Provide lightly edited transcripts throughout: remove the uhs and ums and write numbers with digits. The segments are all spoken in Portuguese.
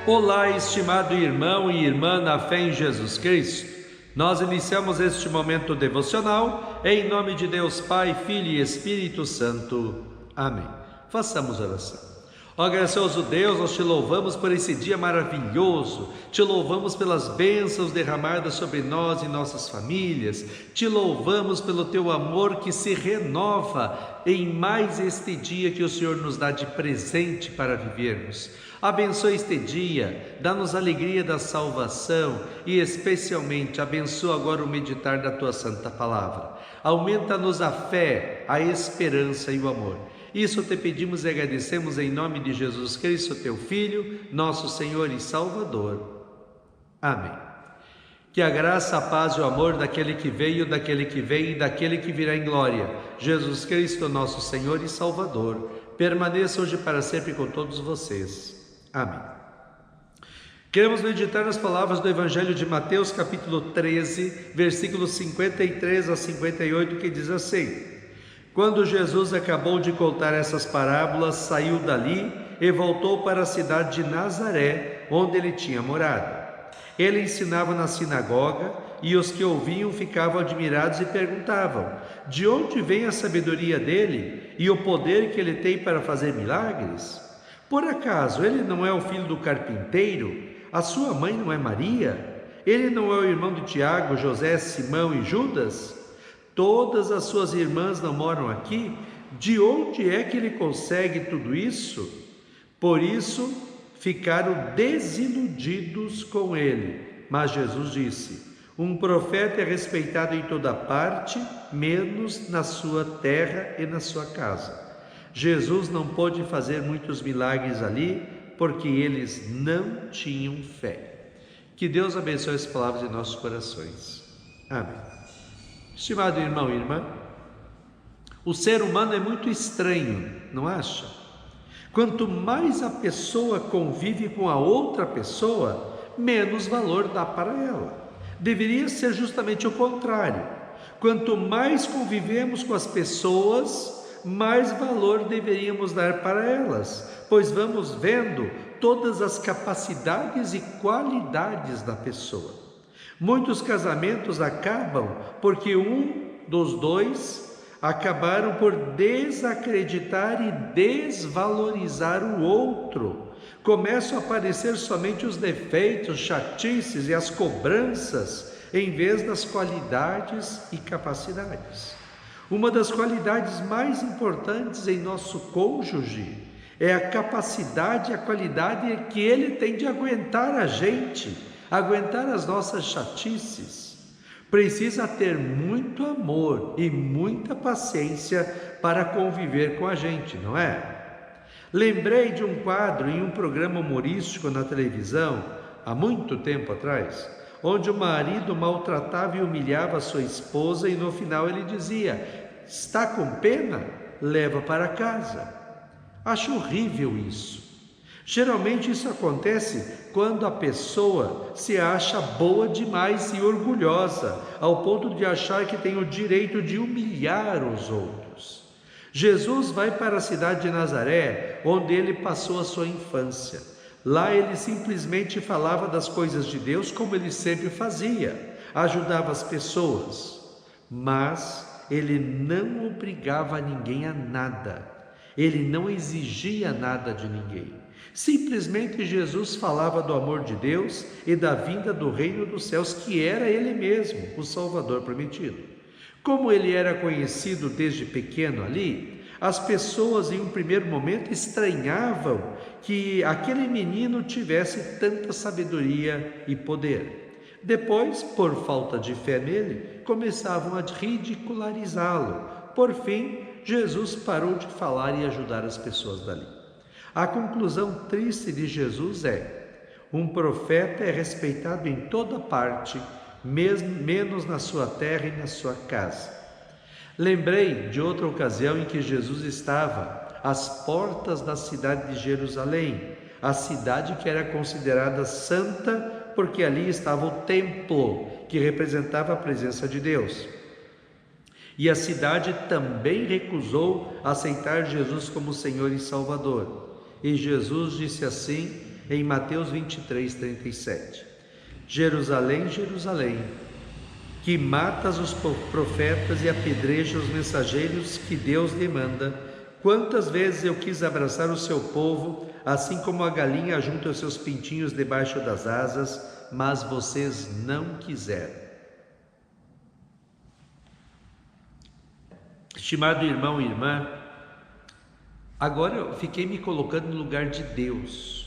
Olá, estimado irmão e irmã na fé em Jesus Cristo. Nós iniciamos este momento devocional em nome de Deus Pai, Filho e Espírito Santo. Amém. Façamos oração. Ó gracioso Deus, nós te louvamos por esse dia maravilhoso, te louvamos pelas bênçãos derramadas sobre nós e nossas famílias, te louvamos pelo teu amor que se renova em mais este dia que o Senhor nos dá de presente para vivermos. Abençoa este dia, dá-nos a alegria da salvação e especialmente abençoa agora o meditar da tua santa palavra. Aumenta-nos a fé, a esperança e o amor. Isso te pedimos e agradecemos em nome de Jesus Cristo, teu Filho, nosso Senhor e Salvador. Amém. Que a graça, a paz e o amor daquele que veio, daquele que vem e daquele que virá em glória, Jesus Cristo, nosso Senhor e Salvador, permaneça hoje para sempre com todos vocês. Amém. Queremos meditar nas palavras do Evangelho de Mateus, capítulo 13, versículos 53 a 58, que diz assim: Quando Jesus acabou de contar essas parábolas, saiu dali e voltou para a cidade de Nazaré, onde ele tinha morado. Ele ensinava na sinagoga e os que ouviam ficavam admirados e perguntavam: de onde vem a sabedoria dele e o poder que ele tem para fazer milagres? Por acaso ele não é o filho do carpinteiro? A sua mãe não é Maria? Ele não é o irmão de Tiago, José, Simão e Judas? Todas as suas irmãs não moram aqui? De onde é que ele consegue tudo isso? Por isso ficaram desiludidos com ele. Mas Jesus disse: um profeta é respeitado em toda parte, menos na sua terra e na sua casa. Jesus não pôde fazer muitos milagres ali, porque eles não tinham fé. Que Deus abençoe as palavras em nossos corações. Amém. Estimado irmão e irmã, o ser humano é muito estranho, não acha? Quanto mais a pessoa convive com a outra pessoa, menos valor dá para ela. Deveria ser justamente o contrário. Quanto mais convivemos com as pessoas, mais valor deveríamos dar para elas, pois vamos vendo todas as capacidades e qualidades da pessoa. Muitos casamentos acabam porque um dos dois acabaram por desacreditar e desvalorizar o outro. Começam a aparecer somente os defeitos, chatices e as cobranças, em vez das qualidades e capacidades. Uma das qualidades mais importantes em nosso cônjuge é a capacidade e a qualidade que ele tem de aguentar a gente, aguentar as nossas chatices. Precisa ter muito amor e muita paciência para conviver com a gente, não é? Lembrei de um quadro em um programa humorístico na televisão, há muito tempo atrás, onde o marido maltratava e humilhava a sua esposa e no final ele dizia: está com pena? Leva para casa. Acho horrível isso. Geralmente isso acontece quando a pessoa se acha boa demais e orgulhosa, ao ponto de achar que tem o direito de humilhar os outros. Jesus vai para a cidade de Nazaré, onde ele passou a sua infância. Lá ele simplesmente falava das coisas de Deus como ele sempre fazia, ajudava as pessoas, mas ele não obrigava ninguém a nada, ele não exigia nada de ninguém. Simplesmente Jesus falava do amor de Deus e da vinda do reino dos céus, que era ele mesmo, o Salvador prometido. Como ele era conhecido desde pequeno ali, as pessoas em um primeiro momento estranhavam que aquele menino tivesse tanta sabedoria e poder. Depois, por falta de fé nele, começavam a ridicularizá-lo. Por fim, Jesus parou de falar e ajudar as pessoas dali. A conclusão triste de Jesus é: um profeta é respeitado em toda parte, menos na sua terra e na sua casa. Lembrei de outra ocasião em que Jesus estava às portas da cidade de Jerusalém, a cidade que era considerada santa, porque ali estava o templo, que representava a presença de Deus. E a cidade também recusou aceitar Jesus como Senhor e Salvador. E Jesus disse assim: em Mateus 23, 37. Jerusalém, Jerusalém, que matas os profetas e apedrejas os mensageiros que Deus lhe manda, quantas vezes eu quis abraçar o seu povo, assim como a galinha junta os seus pintinhos debaixo das asas, mas vocês não quiseram. Estimado irmão e irmã, agora eu fiquei me colocando no lugar de Deus.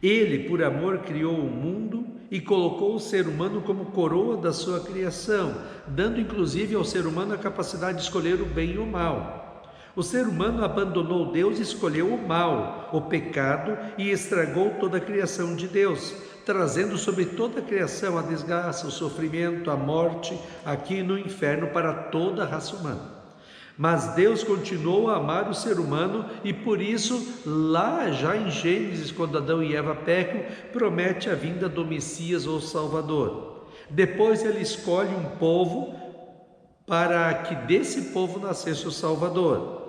Ele, por amor, criou o mundo e colocou o ser humano como coroa da sua criação, dando inclusive ao ser humano a capacidade de escolher o bem e o mal. O ser humano abandonou Deus e escolheu o mal, o pecado, e estragou toda a criação de Deus, trazendo sobre toda a criação a desgraça, o sofrimento, a morte, aqui no inferno para toda a raça humana. Mas Deus continuou a amar o ser humano e por isso, lá já em Gênesis, quando Adão e Eva pecam, promete a vinda do Messias ou Salvador. Depois ele escolhe um povo para que desse povo nascesse o Salvador.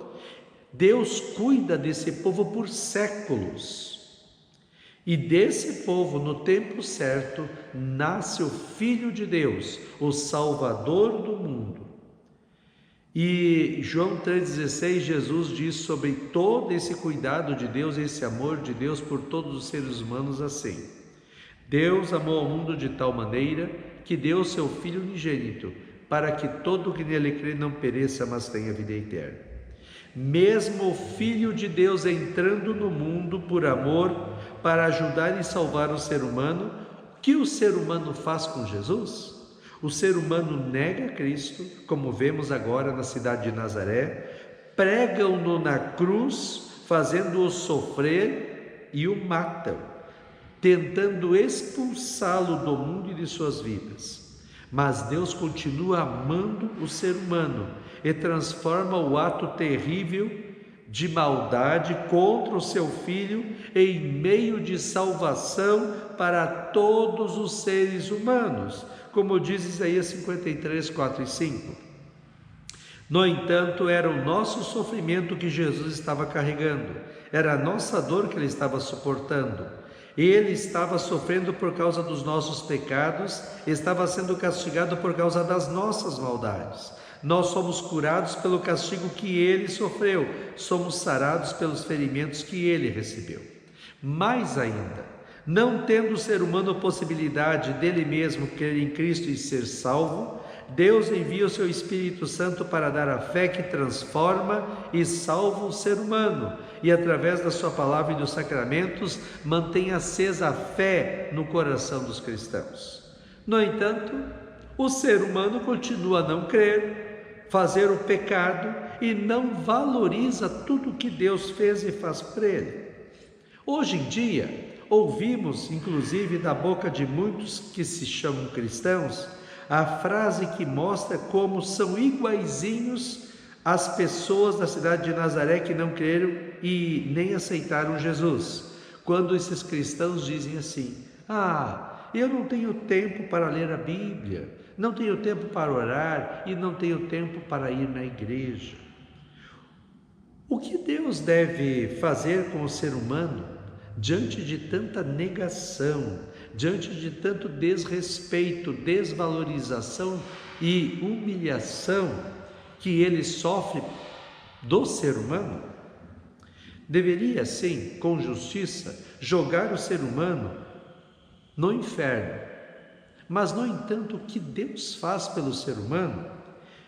Deus cuida desse povo por séculos. E desse povo, no tempo certo, nasce o Filho de Deus, o Salvador do mundo. E João 3,16, Jesus diz sobre todo esse cuidado de Deus, esse amor de Deus por todos os seres humanos assim: Deus amou ao mundo de tal maneira que deu seu Filho unigênito, para que todo que nele crê não pereça, mas tenha vida eterna. Mesmo o Filho de Deus entrando no mundo por amor, para ajudar e salvar o ser humano, o que o ser humano faz com Jesus? O ser humano nega Cristo, como vemos agora na cidade de Nazaré, pregam-no na cruz, fazendo-o sofrer e o matam, tentando expulsá-lo do mundo e de suas vidas. Mas Deus continua amando o ser humano e transforma o ato terrível de maldade contra o seu Filho em meio de salvação para todos os seres humanos, como diz Isaías 53, 4 e 5. No entanto, era o nosso sofrimento que Jesus estava carregando, era a nossa dor que ele estava suportando. Ele estava sofrendo por causa dos nossos pecados, estava sendo castigado por causa das nossas maldades. Nós somos curados pelo castigo que ele sofreu, somos sarados pelos ferimentos que ele recebeu. Mais ainda, não tendo o ser humano a possibilidade dele mesmo crer em Cristo e ser salvo, Deus envia o seu Espírito Santo para dar a fé que transforma e salva o ser humano, e através da sua palavra e dos sacramentos mantém acesa a fé no coração dos cristãos. No entanto, o ser humano continua a não crer, fazer o pecado e não valoriza tudo que Deus fez e faz por ele. Hoje em dia, ouvimos, inclusive da boca de muitos que se chamam cristãos, a frase que mostra como são iguaizinhos as pessoas da cidade de Nazaré que não creram e nem aceitaram Jesus. Quando esses cristãos dizem assim: eu não tenho tempo para ler a Bíblia, não tenho tempo para orar e não tenho tempo para ir na igreja. O que Deus deve fazer com o ser humano diante de tanta negação, diante de tanto desrespeito, desvalorização e humilhação que ele sofre do ser humano? Deveria, sim, com justiça, jogar o ser humano no inferno. Mas, no entanto, o que Deus faz pelo ser humano?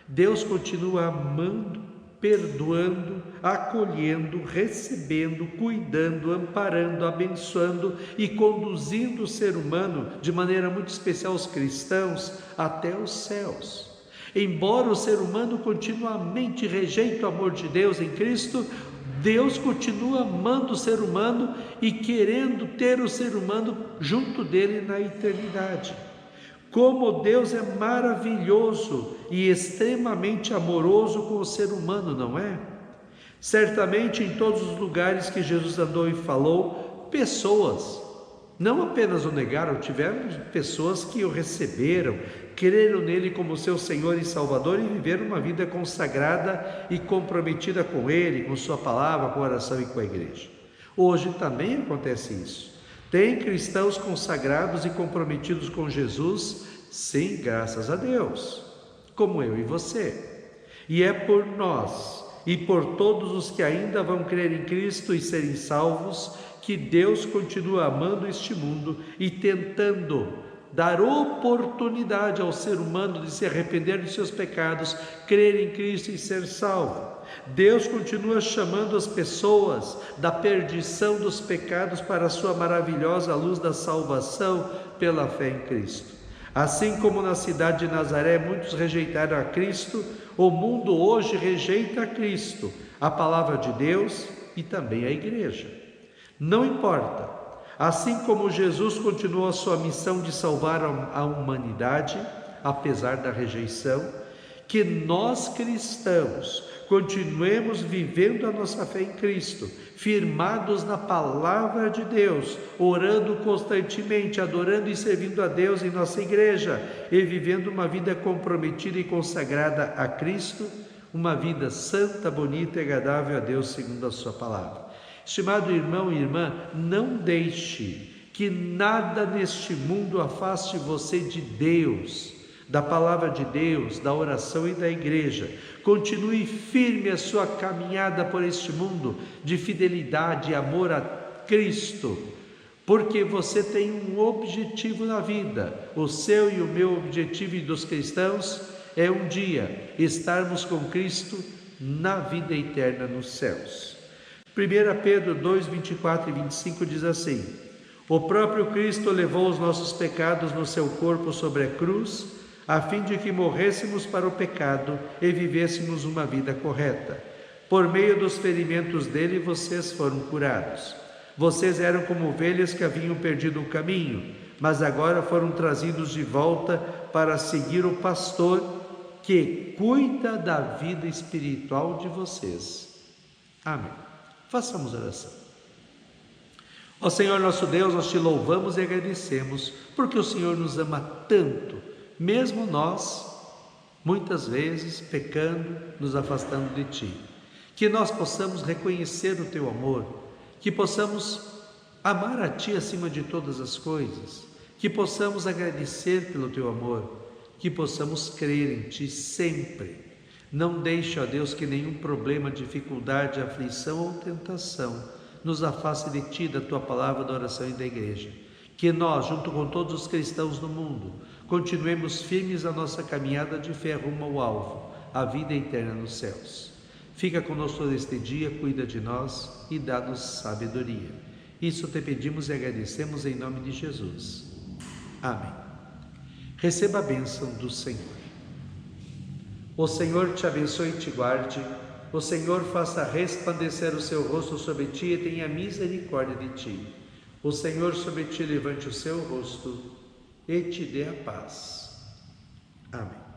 Deus continua amando, perdoando, acolhendo, recebendo, cuidando, amparando, abençoando e conduzindo o ser humano, de maneira muito especial os cristãos, até os céus. Embora o ser humano continuamente rejeite o amor de Deus em Cristo, Deus continua amando o ser humano e querendo ter o ser humano junto dele na eternidade. Como Deus é maravilhoso e extremamente amoroso com o ser humano, não é? Certamente em todos os lugares que Jesus andou e falou, pessoas não apenas o negaram, tiveram pessoas que o receberam, creram nele como seu Senhor e Salvador e viveram uma vida consagrada e comprometida com ele, com sua palavra, com a oração e com a igreja. Hoje também acontece isso. Tem cristãos consagrados e comprometidos com Jesus? Sim, graças a Deus, como eu e você. E é por nós e por todos os que ainda vão crer em Cristo e serem salvos que Deus continua amando este mundo e tentando dar oportunidade ao ser humano de se arrepender de seus pecados, crer em Cristo e ser salvo. Deus continua chamando as pessoas da perdição dos pecados para a sua maravilhosa luz da salvação pela fé em Cristo. Assim como na cidade de Nazaré muitos rejeitaram a Cristo, o mundo hoje rejeita a Cristo, a palavra de Deus e também a igreja. Não importa, assim como Jesus continuou a sua missão de salvar a humanidade, apesar da rejeição, que nós cristãos continuemos vivendo a nossa fé em Cristo, firmados na palavra de Deus, orando constantemente, adorando e servindo a Deus em nossa igreja e vivendo uma vida comprometida e consagrada a Cristo, uma vida santa, bonita e agradável a Deus segundo a sua palavra. Estimado irmão e irmã, não deixe que nada neste mundo afaste você de Deus, da palavra de Deus, da oração e da igreja. Continue firme a sua caminhada por este mundo de fidelidade e amor a Cristo, porque você tem um objetivo na vida. O seu e o meu objetivo e dos cristãos é um dia estarmos com Cristo na vida eterna nos céus. 1 Pedro 2, 24 e 25 diz assim: o próprio Cristo levou os nossos pecados no seu corpo sobre a cruz, a fim de que morrêssemos para o pecado e vivêssemos uma vida correta. Por meio dos ferimentos dele, vocês foram curados. Vocês eram como ovelhas que haviam perdido o caminho, mas agora foram trazidos de volta para seguir o pastor que cuida da vida espiritual de vocês. Amém. Façamos oração. Ó Senhor nosso Deus, nós te louvamos e agradecemos, porque o Senhor nos ama tanto, mesmo nós, muitas vezes, pecando, nos afastando de Ti. Que nós possamos reconhecer o Teu amor, que possamos amar a Ti acima de todas as coisas, que possamos agradecer pelo Teu amor, que possamos crer em Ti sempre. Não deixe, ó Deus, que nenhum problema, dificuldade, aflição ou tentação nos afaste de Ti, da Tua palavra, da oração e da igreja. Que nós, junto com todos os cristãos no mundo, continuemos firmes a nossa caminhada de fé rumo ao alvo, a vida eterna nos céus. Fica conosco neste dia, cuida de nós e dá-nos sabedoria. Isso te pedimos e agradecemos em nome de Jesus. Amém. Receba a bênção do Senhor. O Senhor te abençoe e te guarde. O Senhor faça resplandecer o seu rosto sobre ti e tenha misericórdia de ti. O Senhor sobre ti levante o seu rosto e te dê a paz. Amém.